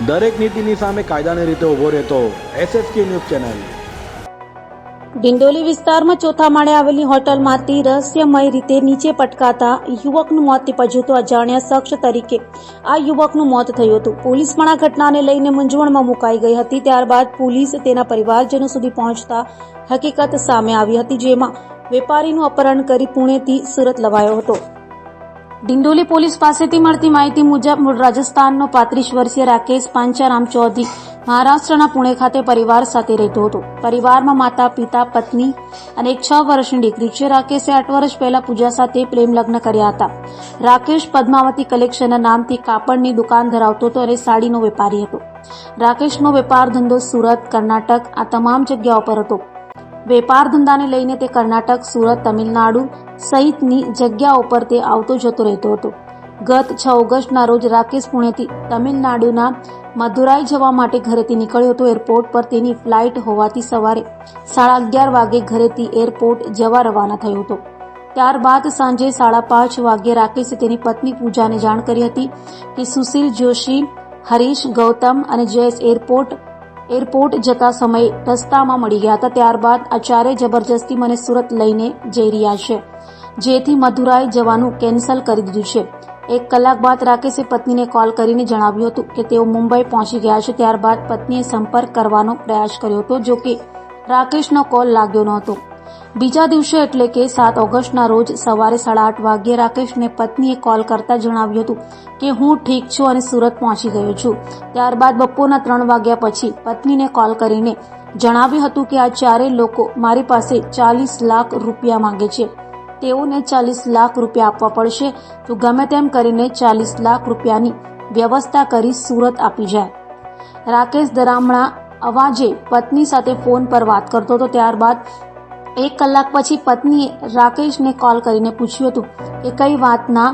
દરેક નીતિની સામે કાયદાની રીતે ઊભો રહેતો SSK ન્યૂઝ ચેનલ। ડિંડોલી વિસ્તારમાં ચોથા માળે આવેલી હોટલમાંથી રહસ્યમય રીતે નીચે પટકાતા યુવકનું મોત નીપજ્યું હતું। અજાણ્યા શખ્સ તરીકે આ યુવકનું મોત થયું હતું। પોલીસ પણ આ ઘટનાને લઈને મૂંઝવણમાં મુકાઈ ગઈ હતી। ત્યારબાદ પોલીસ તેના પરિવારજનો સુધી પહોંચતા હકીકત સામે આવી હતી, જેમાં વેપારીનું અપહરણ કરી પુણેથી સુરત લવાયો હતો। ડિંડોલી પોલીસ પાસેથી મળતી માહિતી મુજબ મૂળ રાજસ્થાનનો 35 વર્ષીય રાકેશ પાંચારામ ચૌધરી મહારાષ્ટ્રના પુણે ખાતે પરિવાર સાથે રહેતો હતો। પરિવારમાં માતા, પિતા, પત્ની અને એક 6 વર્ષની દીકરી છે। રાકેશે 8 વર્ષ પહેલા પૂજા સાથે પ્રેમ લગ્ન કર્યા હતા। રાકેશ પદ્માવતી કલેક્શનના નામથી કાપડની દુકાન ધરાવતો હતો અને સાડીનો વેપારી હતો। રાકેશનો વેપાર ધંધો સુરત, કર્ણાટક આ તમામ જગ્યાઓ પર હતો। વેપાર ધંધાને લઈને તે કર્ણાટક, સુરત, તમિલનાડુ સહિતની જગ્યાઓ પર તે આવતો જતો રહેતો હતો। ગત 6 ઓગસ્ટના રોજ રાકેશ પુણેથી તમિલનાડુના મદુરાઈ જવા માટે ઘરેથી નીકળ્યો હતો। એરપોર્ટ પર તેની ફ્લાઇટ હોવાથી સવારે 11:30 વાગે ઘરેથી એરપોર્ટ જવા રવાના થયો હતો। ત્યારબાદ સાંજે 5:30 વાગે રાકેશે તેની પત્ની પૂજાને જાણ કરી હતી કે સુશીલ જોશી, હરીશ, ગૌતમ અને જયેશ એરપોર્ટ જતા સમયે રસ્તામાં મળી ગયા હતા। ત્યારબાદ આ ચારેય જબરજસ્તી મને સુરત લઈને જઈ રહ્યા છે, જેથી મદુરાઈ જવાનું કેન્સલ કરી દીધું છે। 1 કલાક બાદ રાકેશે પત્નીને કોલ કરીને જણાવ્યું હતું કે તેઓ મુંબઈ પહોંચી ગયા છે। ત્યારબાદ પત્નીએ સંપર્ક કરવાનો પ્રયાસ કર્યો હતો, જો કે રાકેશનો કોલ લાગ્યો નહોતો। બીજા દિવસે એટલે કે 7 ઓગસ્ટના રોજ સવારે 8:30 વાગ્યે રાકેશને પત્નીએ કોલ કરતા જણાવ્યું હતું કે હું ઠીક છું અને સુરત પહોંચી ગયો છું। ત્યારબાદ બપોરના 3 વાગ્યા પછી પત્નીને કોલ કરીને જણાવ્યું હતું કે આ ચારેય લોકો મારી પાસે 40 લાખ રૂપિયા માંગે છે। તેઓને 40 લાખ રૂપિયા આપવા પડશે, તો ગમે તેમ કરીને 40 લાખ રૂપિયાની વ્યવસ્થા કરી સુરત આપી જાય। રાકેશ દરામણા અવાજે પત્ની સાથે ફોન પર વાત કરતો હતો। ત્યારબાદ 1 કલાક પછી પત્નીએ રાકેશને કોલ કરીને પૂછ્યું હતું કે કઈ વાતના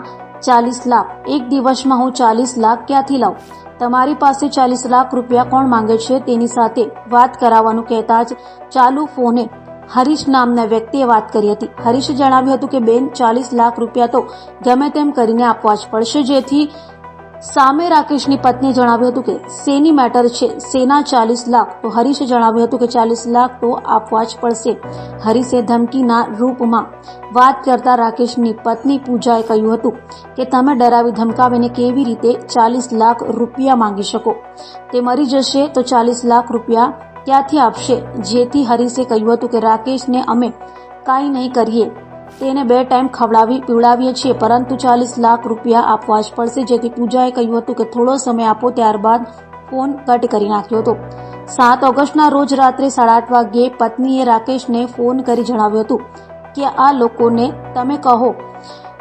40 લાખ? એક દિવસમાં હું 40 લાખ ક્યાંથી લાવું? તમારી પાસે 40 લાખ રૂપિયા કોણ માંગે છે તેની સાથે વાત કરાવવાનું કહેતા જ ચાલુ ફોને હરીશ નામના વ્યક્તિએ વાત કરી હતી। હરીશે જણાવ્યું હતું કે બેન, 40 લાખ રૂપિયા તો ગમે તેમ કરીને આપવા જ પડશે। જેથી સામે રાકેશની પત્નીએ જણાવ્યું હતું કે શેની મેટર છે, શેના 40 લાખ? તો હરીશે જણાવ્યું હતું કે 40 લાખ તો આપવા જ પડશે। હરીશે ધમકીના રૂપમાં વાત કરતા રાકેશની પત્ની પૂજાએ કહ્યું હતું કે તમે ડરાવી ધમકાવીને કેવી રીતે 40 લાખ રૂપિયા માંગી શકો? તે મરી જશે તો 40 લાખ રૂપિયા ક્યાંથી આપશે? જેથી હરીશે કહ્યું હતું કે રાકેશને અમે કાંઈ નહીં કરીએ, તેને 2 ટાઈમ ખવડાવી પીવડાવીએ છીએ, પરંતુ 40 લાખ રૂપિયા આપવા જ પડશે। જેથી પૂજાએ કહ્યું હતું કે થોડો સમય આપો। ત્યારબાદ ફોન કટ કરી નાખ્યો હતો। 7 ઓગસ્ટના રોજ રાત્રે 8:30 વાગ્યે પત્નીએ રાકેશને ફોન કરી જણાવ્યું હતું કે આ લોકોને તમે કહો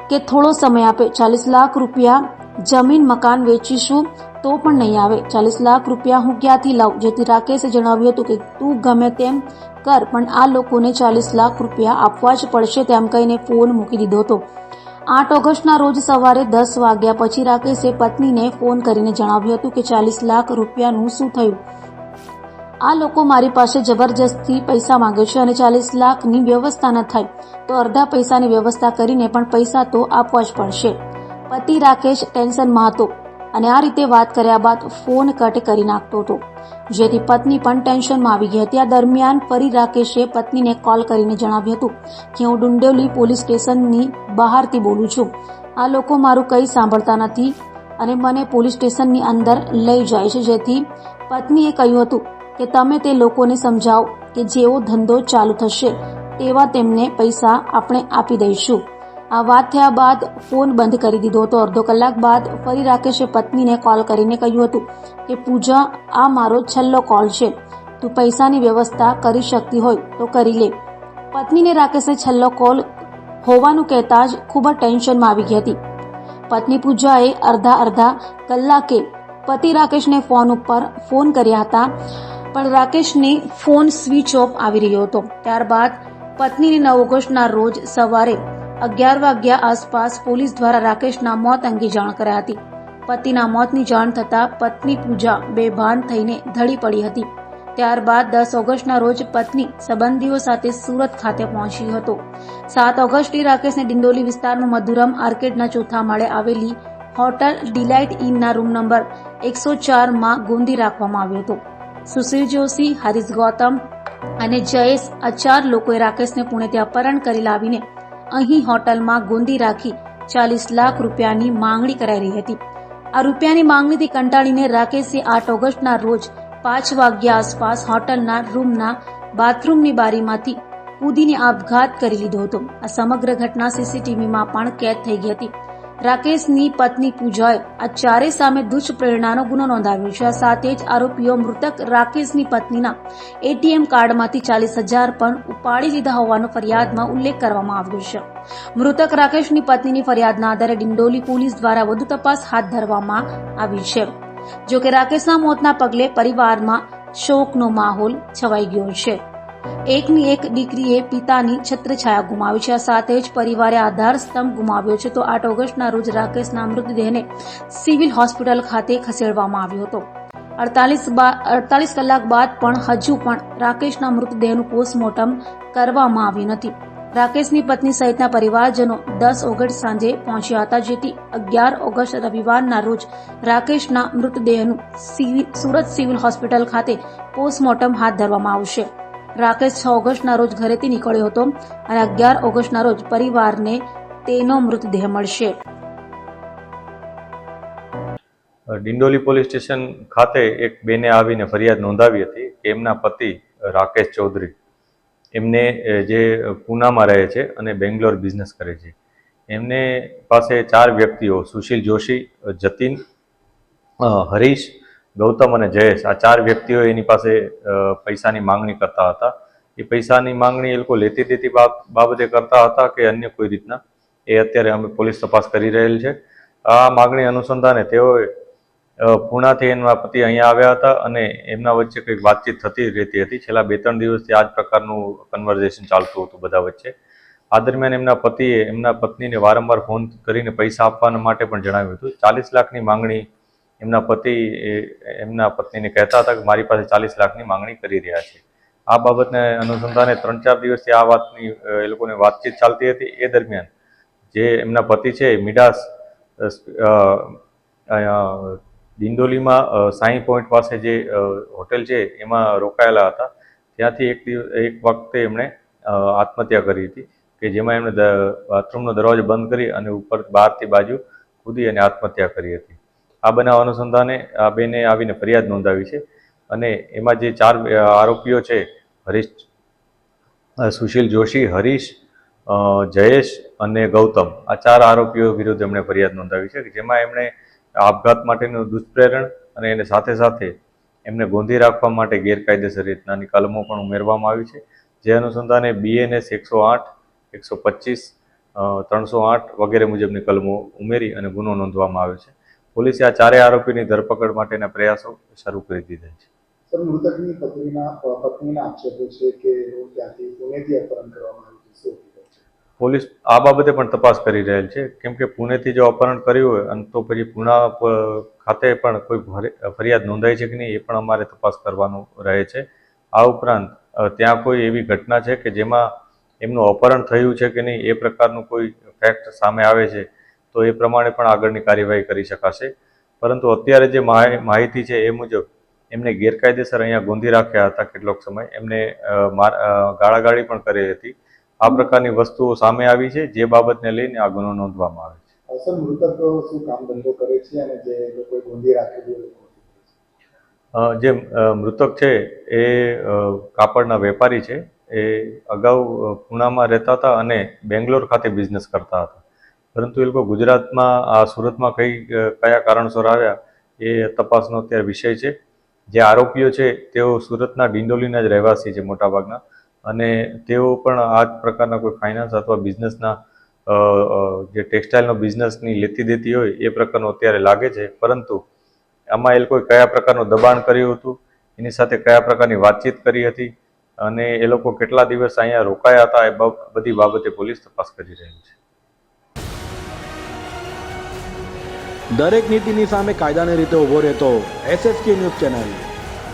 કે થોડો સમય આપે, 40 લાખ રૂપિયા જમીન મકાન વેચીશું તો પણ નહીં આવે। 40 લાખ રૂપિયા હું ક્યાંથી લાવું? જેથી રાકેશે જણાવ્યું હતું કે તું ગમે તેમ કર, પણ આ લોકોને 40 લાખ રૂપિયા આપવા જ પડશે, તેમ કહીને ફોન મૂકી દીધો હતો। 8 ઓગસ્ટના રોજ સવારે 10 વાગ્યા પછી રાકેશે પત્નીને ફોન કરીને જણાવ્યું હતું કે 40 લાખ રૂપિયાનું શું થયું? આ લોકો મારી પાસે જબરજસ્તી પૈસા માંગે છે અને 40 લાખની વ્યવસ્થા ન થાય તો અડધા પૈસાની વ્યવસ્થા કરીને પણ પૈસા તો આપવા જ પડશે। પતિ રાકેશ ટેન્શનમાં હતો અને આ રીતે વાત કર્યા બાદ ફોન કટ કરી નાખતો હતો, જેથી પત્ની પણ ટેન્શનમાં આવી ગઈ હતી। આ દરમિયાન ફરી રાકેશે પત્નીને કોલ કરીને જણાવ્યું હતું કે હું ડિંડોલી પોલીસ સ્ટેશનની બહારથી બોલું છું। આ લોકો મારું કંઈ સાંભળતા નથી અને મને પોલીસ સ્ટેશનની અંદર લઈ જાય છે। જેથી પત્નીએ કહ્યું હતું કે તમે તે લોકોને સમજાવો કે જેવો ધંધો ચાલુ થશે તેવા તેમને પૈસા આપણે આપી દઈશું। આ વાત થયા બાદ ફોન બંધ કરી દીધો હતો। અડધો કલાક બાદ ફરી રાકેશે પત્નીને કોલ કરીને કહ્યું હતું કે પૂજા, આ મારો છેલ્લો કોલ છે, તું પૈસાની વ્યવસ્થા કરી શકતી હોય તો કરી લે। પત્નીને રાકેશે છેલ્લો કોલ હોવાનું કહેતા જ ખૂબ જ ટેન્શનમાં આવી ગઈ હતી। પત્ની પૂજાએ અડધા કલાકે પતિ રાકેશને ફોન ઉપર ફોન કર્યા હતા, પણ રાકેશને ફોન સ્વિચ ઓફ આવી રહ્યો હતો। ત્યારબાદ પત્નીને 9 ઓગસ્ટના રોજ સવારે 11 વાગ્યા આસપાસ પોલીસ દ્વારા રાકેશના મોત અંગે જાણ કરાઈ હતી। પતિના મોતની જાણ થતાં પત્ની પૂજા બેભાન થઈને ઢળી પડી હતી। ત્યારબાદ 10 ઓગસ્ટના રોજ પત્ની સંબંધીઓ સાથે સુરત ખાતે પહોંચ્યો હતો। 7 ઓગસ્ટે રાકેશને ડિંડોલી વિસ્તારમાં મધુરમ આર્કેડના ચોથા માળે આવેલી હોટલ ડિલાઇટ ઇનના રૂમ નંબર 104માં ગોંધી રાખવામાં આવ્યો હતો. સુશીલ જોશી, હરીશ ગૌતમ અને જયેશ આ 4 લોકોએ રાકેશને પુણેથી અપહરણ કરી લાવીને અહીં હોટલમાં ગોંધી રાખી 40 લાખ રૂપિયાની માંગણી કરાઈ રહી હતી. આ રૂપિયાની માંગણીથી કંટાળીને રાકેશે 8 ઓગસ્ટના રોજ 5 વાગ્યા આસપાસ હોટલના રૂમના બાથરૂમની બારીમાંથી કૂદીને આપઘાત કરી લીધો હતો. આ સમગ્ર ઘટના સીસીટીવીમાં પણ કેદ થઈ ગઈ હતી. રાકેશની પત્ની પૂજાએ આ ચારેય સામે દુષ્પ્રેરણાનો ગુનો નોંધાવ્યો છે. આ સાથે જ આરોપીઓ મૃતક રાકેશની પત્નીના એટીએમ કાર્ડમાંથી 40,000 પણ ઉપાડી લીધા હોવાનો ફરિયાદમાં ઉલ્લેખ કરવામાં આવ્યો છે. મૃતક રાકેશની પત્નીની ફરિયાદના આધારે ડિંડોલી પોલીસ દ્વારા વધુ તપાસ હાથ ધરવામાં આવી છે. જોકે રાકેશના મોતના પગલે પરિવારમાં શોકનો માહોલ છવાઈ ગયો છે. એકની એક દીકરીએ પિતાની છત્રછાયા ગુમાવી છે. આ સાથે જ પરિવારે આધાર સ્તંભ ગુમાવ્યો છે. તો 8 ઓગસ્ટના રોજ રાકેશના મૃતદેહને સિવિલ હોસ્પિટલ ખાતે ખસેડવામાં આવ્યો હતો. 48 કલાક બાદ પણ હજુ પણ રાકેશના મૃતદેહનું પોસ્ટમોર્ટમ કરવામાં આવ્યું નથી. રાકેશની પત્ની સહિતના પરિવારજનો 10 ઓગસ્ટ સાંજે પહોંચ્યા હતા, જેથી 11 ઓગસ્ટ રવિવારના રોજ રાકેશના મૃતદેહનું સુરત સિવિલ હોસ્પિટલ ખાતે પોસ્ટમોર્ટમ હાથ ધરવામાં આવશે. રાકેશ 6 ઓગસ્ટના રોજ ઘરેથી નીકળ્યો હતો અને 11 ઓગસ્ટના રોજ પરિવારને તેનો મૃતદેહ મળશે. ડિંડોલી પોલીસ સ્ટેશન ખાતે એક બેને આવીને ફરિયાદ નોંધાવી હતી કે એમના પતિ રાકેશ ચૌધરી એમને જે પૂનામાં રહે છે અને બેંગ્લોર બિઝનેસ કરે છે, એમને પાસે 4 વ્યક્તિઓ સુશીલ જોશી, જતીન, હરીશ, ગૌતમ અને જયેશ આ 4 વ્યક્તિઓ એની પાસે પૈસાની માંગણી કરતા હતા. એ પૈસાની માંગણી એ લોકો લેતી દેતી બાબતે કરતા હતા કે અન્ય કોઈ રીતના, એ અત્યારે અમે પોલીસ તપાસ કરી રહેલ છે. આ માંગણી અનુસંધાને તેઓએ પૂનાથી એમના પતિ અહીંયા આવ્યા હતા અને એમના વચ્ચે કંઈક વાતચીત થતી રહેતી હતી. છેલ્લા 2-3 દિવસથી આ જ પ્રકારનું કન્વર્ઝેશન ચાલતું હતું બધા વચ્ચે. આ દરમિયાન એમના પતિએ એમના પત્નીને વારંવાર ફોન કરીને પૈસા આપવા માટે પણ જણાવ્યું હતું. 40 લાખની માંગણી એમના પતિ એમના પત્નીને કહેતા હતા કે મારી પાસે 40 લાખની માંગણી કરી રહ્યા છે. આ બાબતને અનુસંધાને 3-4 દિવસથી આ વાતની એ લોકોને વાતચીત ચાલતી હતી. એ દરમિયાન જે એમના પતિ છે મિડાસ ડિંડોલીમાં સાઈ પોઈન્ટ પાસે જે હોટેલ છે એમાં રોકાયેલા હતા. ત્યાંથી એક વખતે એમણે આત્મહત્યા કરી હતી કે જેમાં એમણે બાથરૂમનો દરવાજો બંધ કરી અને ઉપર બહારથી બાજુ કૂદી અને આત્મહત્યા કરી હતી. આ બનાવ અનુસંધાને આ બેને આવીને ફરિયાદ નોંધાવી છે અને એમાં જે 4 આરોપીઓ છે સુશીલ જોશી, હરીશ, જયેશ અને ગૌતમ આ 4 આરોપીઓ વિરુદ્ધ એમણે ફરિયાદ નોંધાવી છે કે જેમાં એમણે આપઘાત માટેનું દુષ્પ્રેરણ અને એને સાથે સાથે એમને ગોંધી રાખવા માટે ગેરકાયદેસર રીતનાની કલમો પણ ઉમેરવામાં આવી છે. જે અનુસંધાને BNS 108, 125, 308 વગેરે મુજબની કલમો ઉમેરી અને ગુનો નોંધવામાં આવ્યો છે. પોલીસે આ 4 આરોપીની ધરપકડ માટેના પ્રયાસો શરૂ કરી દીધા છે. સર, મૃતકની પત્નીના આક્ષેપો છે કે ત્યાંથી પુણેથી અપહરણ કરવામાં આવ્યું છે. પોલીસ આ બાબતે પણ તપાસ કરી રહેલ છે, કેમ કે પુણેથી જો અપહરણ કર્યું હોય અને તો પછી પુના ખાતે પણ કોઈ ફરિયાદ નોંધાઈ છે કે નહીં એ પણ અમારે તપાસ કરવાનું રહે છે. આ ઉપરાંત ત્યાં કોઈ એવી ઘટના છે કે જેમાં એમનું અપહરણ થયું છે કે નહીં એ પ્રકારનું કોઈ ફેક્ટ સામે આવે છે તો એ પ્રમાણે પણ આગળની કાર્યવાહી કરી શકાશે. પરંતુ અત્યારે જે માહિતી છે એ મુજબ એમને ગેરકાયદેસર અહીંયા ગોંધી રાખ્યા હતા. કેટલોક સમય એમને ગાળાગાળી પણ કરી હતી. આ પ્રકારની વસ્તુઓ સામે આવી છે, જે બાબતને લઈને આ ગુનો નોંધવામાં આવે છે. સર, મૃતક શું કામ ધંધો કરે છે અને જે લોકોએ ગોંધી રાખેલી જે મૃતક છે એ કાપડના વેપારી છે. એ અગાઉ પૂનામાં રહેતા હતા અને બેંગ્લોર ખાતે બિઝનેસ કરતા હતા. પરંતુ એ લોકો ગુજરાતમાં આ સુરતમાં કયા કારણસર આવ્યા એ તપાસનો અત્યારે વિષય છે. જે આરોપીઓ છે તેઓ સુરતના ડિંડોલીના જ રહેવાસી છે મોટાભાગના, અને તેઓ પણ આ જ પ્રકારના કોઈ ફાઇનાન્સ અથવા બિઝનેસના જે ટેક્સટાઇલનો બિઝનેસની લેતી દેતી હોય એ પ્રકારનું અત્યારે લાગે છે. પરંતુ આમાં એ લોકોએ કયા પ્રકારનું દબાણ કર્યું હતું, એની સાથે કયા પ્રકારની વાતચીત કરી હતી અને એ લોકો કેટલા દિવસ અહીંયા રોકાયા હતા એ બધી બાબતે પોલીસ તપાસ કરી રહી છે. દરેક નીતિની સામે કાયદાની રીતે ઊભો રહેતો SSK ન્યૂઝ ચેનલ